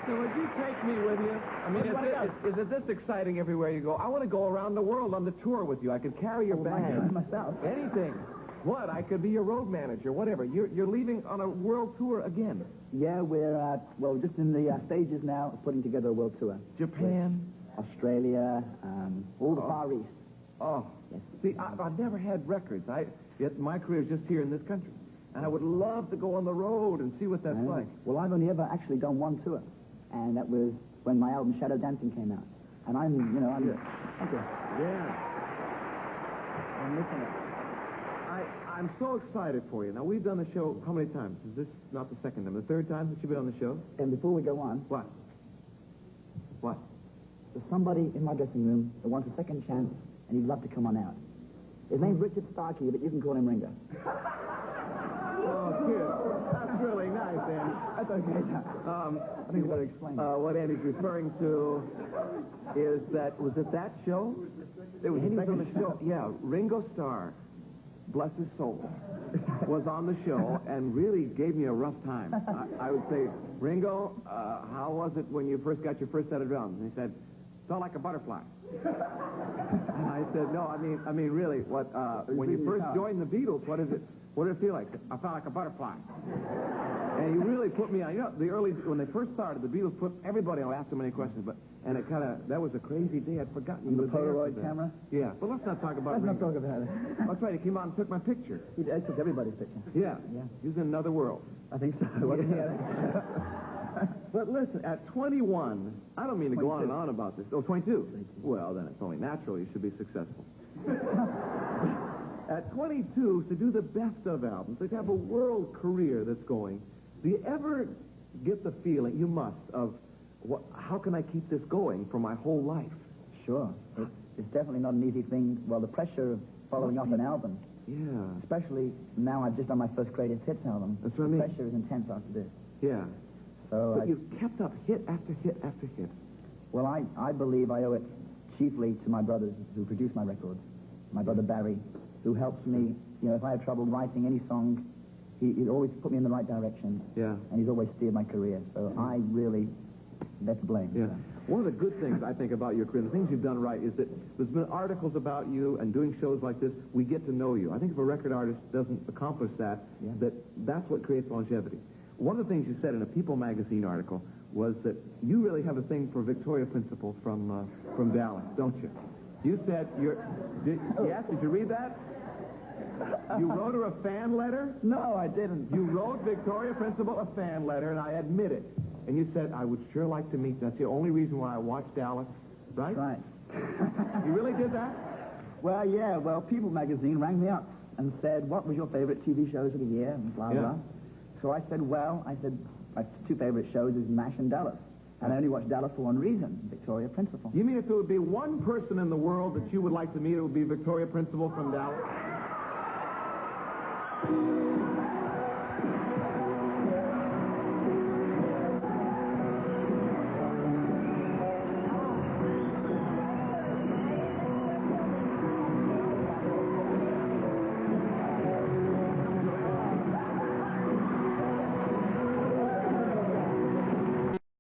Listen, would you take me with you? I mean, is it this exciting everywhere you go? I want to go around the world on the tour with you. I could carry your bag. Myself. Anything. What? I could be your road manager, whatever. You're leaving on a world tour again. Yeah, we're, just in the stages now of putting together a world tour. Japan? Australia, all the Far East. Oh. Yes. See, I've never had records. Yet my career's just here in this country. And I would love to go on the road and see what that's like. Well, I've only ever actually done one tour. And that was when my album Shadow Dancing came out. And I'm. Thank you. Yeah. I'm missing it. I'm so excited for you. Now, we've done the show how many times? Is this not the second time? The third time that you've been on the show? And before we go on... What? What? There's somebody in my dressing room that wants a second chance, and he'd love to come on out. His name's Richard Starkey, but you can call him Ringo. Oh, kid. That's really nice, Andy. That's okay. I think you better explain. What Andy's referring to is that... Was it that show? It was Andy was on the show. Yeah, Ringo Starr, bless his soul, was on the show and really gave me a rough time. I would say, Ringo, how was it when you first got your first set of drums? And he said, felt like a butterfly. And I said, no, I mean, really, when you first joined the Beatles, what did it feel like? I felt like a butterfly. And he really put me on. You know, when they first started, the Beatles put everybody on, asked so many questions, and it that was a crazy day. I'd forgotten. The Polaroid camera? Yeah, but let's not talk about it. Let's not talk about it. That's right, he came out and took my picture. He took everybody's picture. Yeah. He was in another world. I think so. But listen, at 21, I don't mean to 22. Go on and on about this. Oh, 22? Well, then it's only natural you should be successful. At 22, to do the best of albums, to have a world career that's going, do you ever get the feeling, you must, of how can I keep this going for my whole life? Sure. It's definitely not an easy thing. Well, the pressure of following up an album. Yeah. Especially now I've just done my first greatest hits album. That's what I mean. The pressure is intense after this. Yeah. So but you've kept up hit after hit after hit. Well, I believe I owe it chiefly to my brothers who produced my records. My brother Barry, who helps me. You know, if I have trouble writing any song, he'd always put me in the right direction. Yeah. And he's always steered my career. So I really, they're to blame. Yeah. One of the good things, I think, about your career, the things you've done right, is that there's been articles about you, and doing shows like this, we get to know you. I think if a record artist doesn't accomplish that, that's what creates longevity. One of the things you said in a People magazine article was that you really have a thing for Victoria Principal from Dallas, don't you? You said did you read that? You wrote her a fan letter? No, I didn't. You wrote Victoria Principal a fan letter, and I admit it. And you said, I would sure like to meet. That's the only reason why I watched Dallas, right? Right. You really did that? Well, yeah. Well, People magazine rang me up and said, what was your favorite TV shows of the year, and blah, blah. So I said, my two favorite shows is MASH and Dallas. And I only watched Dallas for one reason, Victoria Principal. You mean if there would be one person in the world that you would like to meet, it would be Victoria Principal from Dallas?